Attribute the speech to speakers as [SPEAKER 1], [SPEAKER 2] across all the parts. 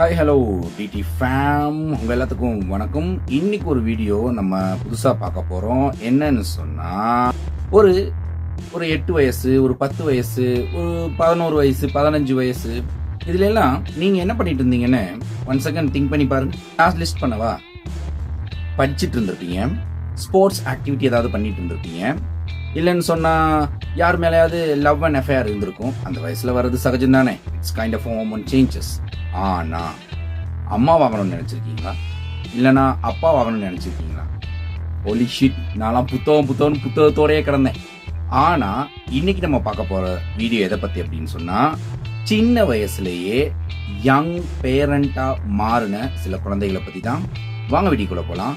[SPEAKER 1] Hi hello DD fame, உங்கள் எல்லாத்துக்கும் வணக்கம். இன்னைக்கு ஒரு வீடியோ நம்ம புதுசாக பார்க்க போகிறோம். என்னன்னு சொன்னால் ஒரு ஒரு 8 வயசு, ஒரு 10 வயசு, ஒரு 11 வயசு, 15 வயசு, இதுல எல்லாம் நீங்கள் என்ன பண்ணிட்டு இருந்தீங்கன்னு ஒன் செகண்ட் திங்க் பண்ணி பாருங்க. கிளாஸ் லிஸ்ட் பண்ணவா, படிச்சுட்டு இருந்திருப்பீங்க, ஸ்போர்ட்ஸ் ஆக்டிவிட்டி ஏதாவது பண்ணிட்டு இருந்திருப்பீங்க, இல்லைன்னு சொன்னால் யார் மேலேயாவது லவ் அண்ட் அஃபேர் இருந்திருக்கும். அந்த வயசில் வர்றது சகஜம் தானே. It's kind of hormone changes. ஆனால் அம்மா வாங்கணும்னு நினச்சிருக்கீங்களா, இல்லைனா அப்பா வாங்கணும்னு நினச்சிருக்கீங்களா? ஒலி ஷிட், நான்லாம் புத்தகத்தோடையே கிடந்தேன். ஆனால் இன்னைக்கு நம்ம பார்க்க போகிற வீடியோ எதை பற்றி அப்படின்னு சொன்னால், சின்ன வயசுலேயே யங் பேரண்டாக மாறின சில குழந்தைகளை பற்றி தான். வாங்க வீடியோக்குள்ளே போகலாம்.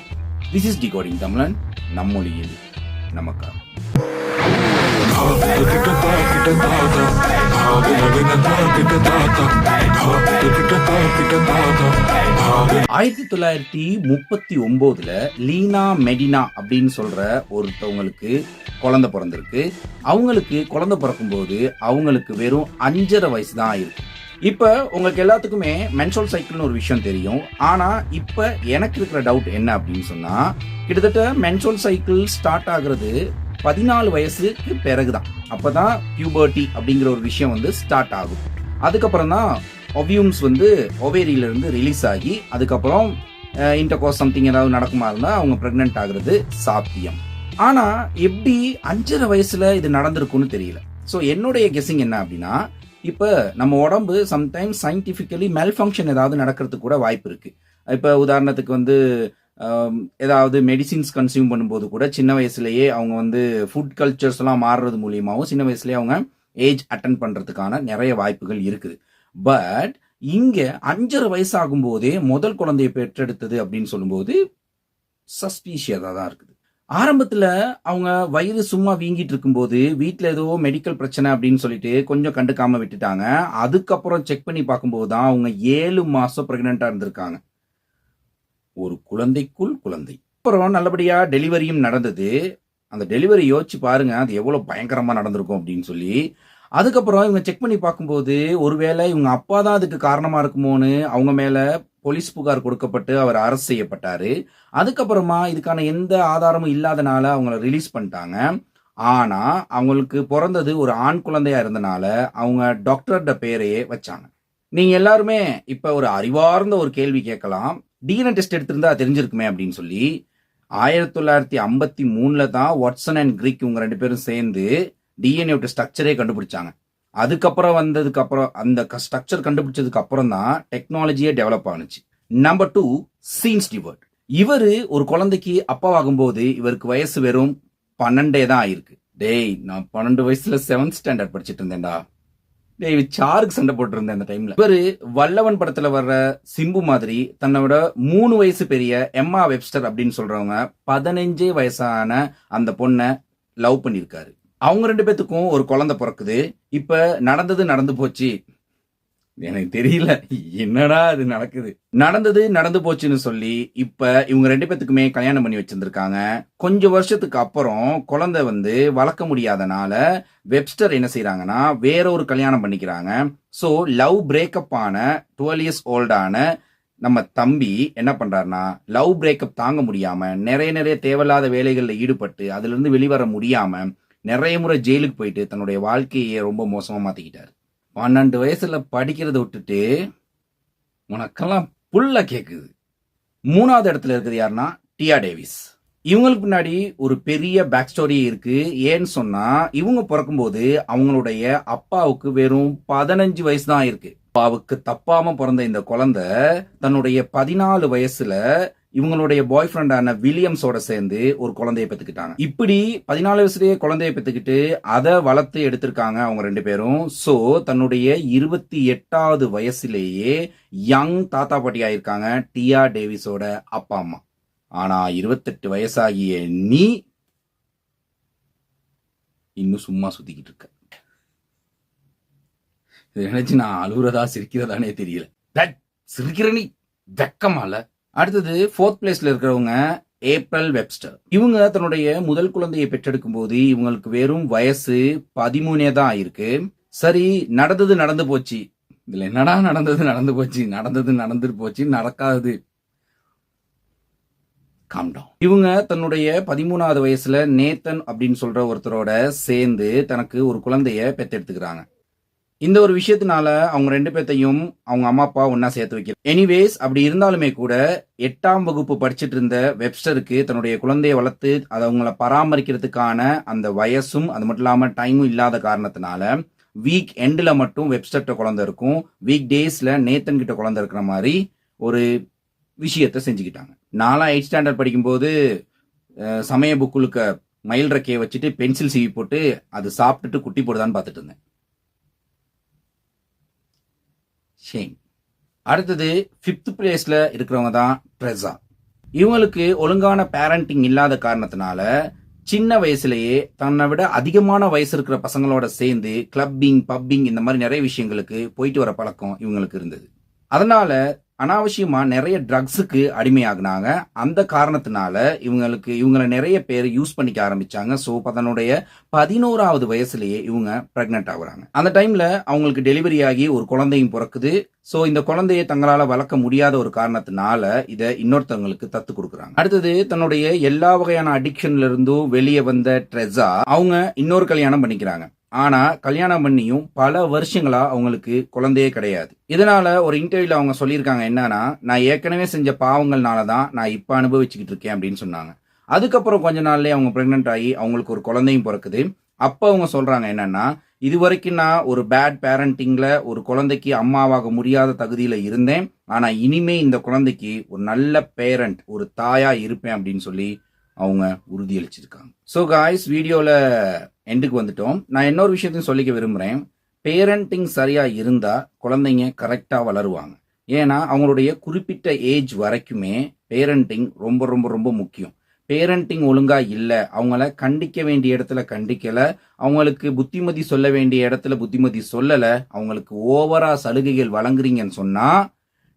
[SPEAKER 1] திஸ் இஸ் டிகோடிங் தமிழன், நம்மொழியில் நமக்காக. 1939 லீனா மெடினா அப்படின்னு சொல்ற ஒருத்தவங்களுக்கு குழந்தை பிறந்திருக்கு. அவங்களுக்கு குழந்தை பிறக்கும்போது அவங்களுக்கு வெறும் 5.5 வயசு தான் ஆயிருக்கு. இப்ப உங்களுக்கு எல்லாத்துக்குமே மென்சுரல் சைக்கிள்னு ஒரு விஷயம் தெரியும். ஆனா இப்ப எனக்கு இருக்கிற டவுட் என்ன அப்படின்னு சொன்னா, கிட்டத்தட்ட மென்சுரல் சைக்கிள் ஸ்டார்ட் ஆகுறது 14 வயசுக்கு பிறகுதான். அப்பதான் பியூபர்ட்டி அப்படிங்கிற ஒரு விஷயம் ஸ்டார்ட் ஆகும். அதுக்கப்புறம் தான் ஒவியூம்ஸ் ஒவேரியில இருந்து ரிலீஸ் ஆகி அதுக்கப்புறம் இன்டர்கோர்ஸ் சம்திங் ஏதாவது நடக்குமா இருந்தா அவங்க பிரெக்னென்ட் ஆகுறது சாத்தியம். ஆனா எப்படி 5.5 வயசுல இது நடந்திருக்கும்னு தெரியல. ஸோ என்னுடைய கெஸிங் என்ன அப்படின்னா, இப்ப நம்ம உடம்பு சம்டைம்ஸ் சயின்டிபிக்கலி மெல் ஃபங்க்ஷன் ஏதாவது நடக்கிறதுக்கு கூட வாய்ப்பு இருக்கு. இப்ப உதாரணத்துக்கு ஏதாவது மெடிசின்ஸ் கன்சியூம் பண்ணும்போது கூட சின்ன வயசுலயே அவங்க ஃபுட் கல்ச்சர்ஸ் எல்லாம் மாறுறது மூலியமாகவும் சின்ன வயசுலயே அவங்க ஏஜ் அட்டன் பண்றதுக்கான நிறைய வாய்ப்புகள் இருக்குது. பட் இங்க 5.5 வயசு ஆகும் போதே முதல் குழந்தையை பெற்றெடுத்தது அப்படின்னு சொல்லும்போது சஸ்பீஷியஸா தான் இருக்குது. ஆரம்பத்துல அவங்க வயிறு சும்மா வீங்கிட்டு இருக்கும்போது வீட்டுல ஏதோ மெடிக்கல் பிரச்சனை அப்படின்னு சொல்லிட்டு கொஞ்சம் கண்டுக்காம விட்டுட்டாங்க. அதுக்கப்புறம் செக் பண்ணி பார்க்கும்போது தான் அவங்க 7 மாசம் பிரெக்னெண்டா இருந்திருக்காங்க. ஒரு குழந்தைக்குள் குழந்தை. அப்புறம் நல்லபடியா டெலிவரியும் நடந்தது. அந்த டெலிவரி யோசிச்சு பாருங்க, அது எவ்வளவு பயங்கரமா நடந்திருக்கும் அப்படின்னு சொல்லி. அதுக்கப்புறம் இவங்க செக் பண்ணி பார்க்கும்போது ஒருவேளை இவங்க அப்பா தான் அதுக்கு காரணமா இருக்குமோன்னு அவங்க மேல போலீஸ் புகார் கொடுக்கப்பட்டு அவர் அரெஸ்ட் செய்யப்பட்டாரு. அதுக்கப்புறமா இதுக்கான எந்த ஆதாரமும் இல்லாதனால அவங்கள ரிலீஸ் பண்ணிட்டாங்க. ஆனா அவங்களுக்கு பிறந்தது ஒரு ஆண் குழந்தையா இருந்தனால அவங்க டாக்டர்ட பேரையே வச்சாங்க. நீங்க எல்லாருமே இப்ப ஒரு அறிவார்ந்த ஒரு கேள்வி கேட்கலாம், டிஎன்ஏ டெஸ்ட் எடுத்திருந்தா தெரிஞ்சிருக்குமே அப்படின்னு சொல்லி. 1953 தான் வாட்சன் அண்ட் கிரிக் இவங்க 2 பேரும் சேர்ந்து டிஎன்ஏ ஸ்ட்ரக்சரே கண்டுபிடிச்சாங்க. அதுக்கப்புறம் அந்த ஸ்ட்ரக்சர் கண்டுபிடிச்சதுக்கு அப்புறம் தான் டெக்னாலஜியே டெவலப் ஆனிச்சு. Number 2, Sean Stewart. இவரு ஒரு குழந்தைக்கு அப்பாவாகும்போது இவருக்கு வயசு வெறும் 12 தான் ஆயிருக்கு. டேய், நான் 12 வயசுல 7th ஸ்டாண்டர்ட் படிச்சுட்டு இருந்தேன்டா. சாருக்கு சண்டை போட்டு இருந்தேன் அந்த டைம்ல. இவரு வல்லவன் படத்துல வர்ற சிம்பு மாதிரி தன்னோட 3 வயசு பெரிய எம்மா வெப்ஸ்டர் அப்படின்னு சொல்றவங்க 15 வயசான அந்த பொண்ணை லவ் பண்ணிருக்காரு. அவங்க 2 பேத்துக்கும் ஒரு குழந்தை பிறக்குது. இப்ப நடந்து போச்சு. எனக்கு தெரியல என்னடா அது நடக்குது. நடந்து போச்சுன்னு சொல்லி இப்ப இவங்க 2 பேத்துக்குமே கல்யாணம் பண்ணி வச்சிருந்திருக்காங்க. கொஞ்சம் வருஷத்துக்கு அப்புறம் குழந்தை வளர்க்க முடியாதனால வெப்ஸ்டர் என்ன செய்யறாங்கன்னா வேற ஒரு கல்யாணம் பண்ணிக்கிறாங்க. சோ லவ் பிரேக்கப் ஆன 12 இயர்ஸ் ஓல்டான நம்ம தம்பி என்ன பண்றாருன்னா, லவ் பிரேக்கப் தாங்க முடியாம நிறைய தேவையில்லாத வேலைகள்ல ஈடுபட்டு அதுல இருந்து வெளிவர முடியாம நிறைய முறை ஜெயிலுக்கு போயிட்டு தன்னுடைய வாழ்க்கையை ரொம்ப மோசமா மாத்திக்கிட்டாரு. 12 வயசுல படிக்கிறத விட்டுட்டு உனக்கெல்லாம் புல்ல கேக்குது. 3வது இடத்துல இருக்குது யாருன்னா டியா டேவிஸ். இவங்களுக்கு பின்னாடி ஒரு பெரிய பேக் ஸ்டோரி இருக்கு. ஏன்னு சொன்னா இவங்க பிறக்கும்போது அவங்களுடைய அப்பாவுக்கு வெறும் 15 வயசு தான் இருக்கு. அப்பாவுக்கு தப்பாம பிறந்த இந்த குழந்தை தன்னுடைய 14 வயசுல இவங்களுடைய பாய் ஃப்ரெண்டான வில்லியம்ஸோட சேர்ந்து ஒரு குழந்தைய பெற்றுக்கிட்டாங்க. இப்படி 14 வயசுலயே குழந்தைய பெற்றுக்கிட்டு அதை வளர்த்து எடுத்திருக்காங்க அவங்க 2 பேரும். சோ தன்னுடைய 28வது வயசுலேயே யங் தாத்தா பாட்டி ஆயிருக்காங்க டியா டேவிஸோட அப்பா அம்மா. ஆனா 28 வயசாகிய நீ இன்னும் சும்மா சுத்திக்கிட்டு இருக்க. இதை நினைச்சு நான் அழுகுறதா சிரிக்கிறதானே தெரியல. சிரிக்கிற நீ வெக்கமால. அடுத்தது 4th பிளேஸ்ல இருக்கிறவங்க ஏப்ரல் வெப்ஸ்டர். இவங்க தன்னுடைய முதல் குழந்தையை பெற்றெடுக்கும் போது இவங்களுக்கு வெறும் வயசு 13 தான் ஆயிருக்கு. சரி, நடந்து போச்சு. இதுல என்னடா நடந்தது நடந்து போச்சு, நடந்தது நடந்துட்டு போச்சு, நடக்காது. Calm down. இவங்க தன்னுடைய 13வது வயசுல நேத்தன் அப்படின்னு சொல்ற ஒருத்தரோட சேர்ந்து தனக்கு ஒரு குழந்தைய பெத்தெடுத்துக்கிறாங்க. இந்த ஒரு விஷயத்தினால அவங்க 2 பேத்தையும் அவங்க அம்மா அப்பா ஒண்ணா சேர்த்து வைக்கிறாங்க. எனிவேஸ் அப்படி இருந்தாலுமே கூட 8ஆம் வகுப்பு படிச்சிட்டு இருந்த வெப்ஸ்டருக்கு தன்னுடைய குழந்தையை வளர்த்து அதை அவங்கள பராமரிக்கிறதுக்கான அந்த வயசும் அது மட்டும் இல்லாம டைமும் இல்லாத காரணத்தினால வீக் எண்ட்ல மட்டும் வெப்ஸ்டர்ட்ட குழந்தை இருக்கும், வீக் டேஸ்ல நேத்தன் கிட்ட குழந்தை இருக்கிற மாதிரி ஒரு விஷயத்த செஞ்சுக்கிட்டாங்க. நான்லாம் 8th ஸ்டாண்டர்ட் படிக்கும்போது சமய புக்குளுக்க மயில் ரெக்கையை வச்சுட்டு பென்சில் சீவி போட்டு அது சாப்பிட்டுட்டு குட்டி போடுதான்னு பார்த்துட்டு இருந்தேன். ஷேம். அடுத்தது 5th பிளேஸ்ல இருக்கிறவங்க தான் ட்ரெஸா. இவங்களுக்கு ஒழுங்கான பேரண்டிங் இல்லாத காரணத்தினால சின்ன வயசுலயே தன்னை விட அதிகமான வயசு இருக்கிற பசங்களோட சேர்ந்து கிளப்பிங், பப்பிங் இந்த மாதிரி நிறைய விஷயங்களுக்கு போயிட்டு வர பழக்கம் இவங்களுக்கு இருந்தது. அதனால அனாவசியமா நிறைய ட்ரக்ஸுக்கு அடிமையாகினாங்க. அந்த காரணத்தினால இவங்களை நிறைய பேர் யூஸ் பண்ணிக்க ஆரம்பிச்சாங்க. ஸோ தன்னுடைய 11வது வயசுலயே இவங்க பிரெக்னென்ட் ஆகுறாங்க. அந்த டைம்ல அவங்களுக்கு டெலிவரி ஆகி ஒரு குழந்தையும் பிறக்குது. ஸோ இந்த குழந்தையை தங்களால வளர்க்க முடியாத ஒரு காரணத்தினால இதை இன்னொருத்தவங்களுக்கு தத்து கொடுக்குறாங்க. அடுத்தது தன்னுடைய எல்லா வகையான அடிக்ஷன்ல இருந்தும் வெளியே வந்த ட்ரெஸா அவங்க இன்னொரு கல்யாணம் பண்ணிக்கிறாங்க. ஆனா கல்யாணம் பண்ணியும் பல வருஷங்களா அவங்களுக்கு குழந்தையே கிடையாது. இதனால ஒரு இன்டர்வியூல அவங்க சொல்லியிருக்காங்க என்னன்னா, நான் ஏற்கனவே செஞ்ச பாவங்கள்னாலதான் நான் இப்ப அனுபவிச்சுக்கிட்டு இருக்கேன் அப்படின்னு சொன்னாங்க. அதுக்கப்புறம் கொஞ்ச நாள்லயே அவங்க பிரெக்னென்ட் ஆகி அவங்களுக்கு ஒரு குழந்தையும் பிறக்குது. அப்ப அவங்க சொல்றாங்க என்னன்னா, இது வரைக்கும் நான் ஒரு பேட் பேரண்டிங்ல ஒரு குழந்தைக்கு அம்மாவாக முடியாத தகுதியில இருந்தேன். ஆனா இனிமே இந்த குழந்தைக்கு ஒரு நல்ல பேரண்ட், ஒரு தாயா இருப்பேன் அப்படின்னு சொல்லி அவங்க உறுதியளிச்சிருக்காங்க. ஸோ காய்ஸ், வீடியோல எண்டுக்கு வந்துட்டோம். நான் இன்னொரு விஷயத்தையும் சொல்லிக்க விரும்புறேன். பேரண்டிங் சரியா இருந்தா குழந்தைங்க கரெக்டா வளருவாங்க. ஏன்னா அவங்களுடைய குறிப்பிட்ட ஏஜ் வரைக்குமே பேரண்டிங் ரொம்ப ரொம்ப ரொம்ப முக்கியம். பேரண்டிங் ஒழுங்கா இல்ல, அவங்கள கண்டிக்க வேண்டிய இடத்துல கண்டிக்கல, அவங்களுக்கு புத்திமதி சொல்ல வேண்டிய இடத்துல புத்திமதி சொல்லல, அவங்களுக்கு ஓவரா சலுகைகள் வழங்குறீங்கன்னு சொன்னா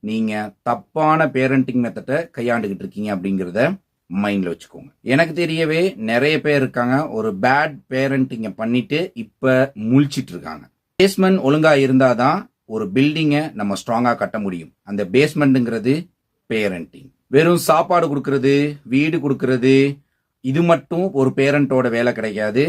[SPEAKER 1] நீங்க தப்பான பேரண்டிங் மெத்தட்டை கையாண்டுகிட்டு இருக்கீங்க அப்படிங்கிறத மைண்ட்ல வச்சுக்கோங்க. எனக்கு தெரியவே நிறைய பேர் இருக்காங்க ஒரு பேட் பேரண்டிங்க பண்ணிட்டு இப்ப முழிச்சிட்டு இருக்காங்க. பேஸ்மெண்ட் ஒழுங்கா இருந்தாதான் ஒரு பில்டிங்கை நம்ம ஸ்ட்ராங்கா கட்ட முடியும். அந்த பேஸ்மெண்ட்ங்கிறது பேரண்டிங். வெறும் சாப்பாடு கொடுக்கறது, வீடு கொடுக்கறது, இது மட்டும் ஒரு பேரண்டோட வேலை கிடைக்காது.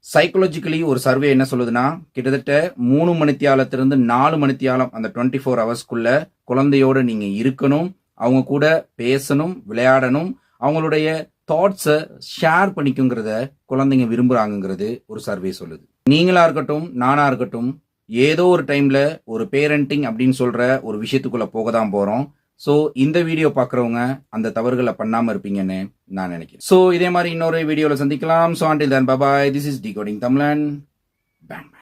[SPEAKER 1] சைக்கோலஜிக்கலி ஒரு சர்வே என்ன சொல்லுதுன்னா, கிட்டத்தட்ட 3 மணித்தியாலத்திலிருந்து 4 மணித்தியாலம் அந்த 24 ஹவர்ஸ்க்குள்ள குழந்தையோட நீங்க இருக்கணும், அவங்க கூட பேசணும், விளையாடணும், அவங்களுடைய தாட்ஸை ஷேர் பண்ணிக்குங்கிறத குழந்தைங்க விரும்புறாங்கிறது ஒரு சர்வே சொல்லுது. நீங்களா இருக்கட்டும், நானா இருக்கட்டும், ஏதோ ஒரு டைம்ல ஒரு பேரண்டிங் அப்படின்னு சொல்ற ஒரு விஷயத்துக்குள்ள போக தான் போறோம். ஸோ இந்த வீடியோ பார்க்குறவங்க அந்த தவறுகளை பண்ணாம இருப்பீங்கன்னு நான் நினைக்கிறேன். ஸோ இதே மாதிரி இன்னொரு வீடியோவில் சந்திக்கலாம். So until then, bye bye. This is Decoding Tamlan. Bang.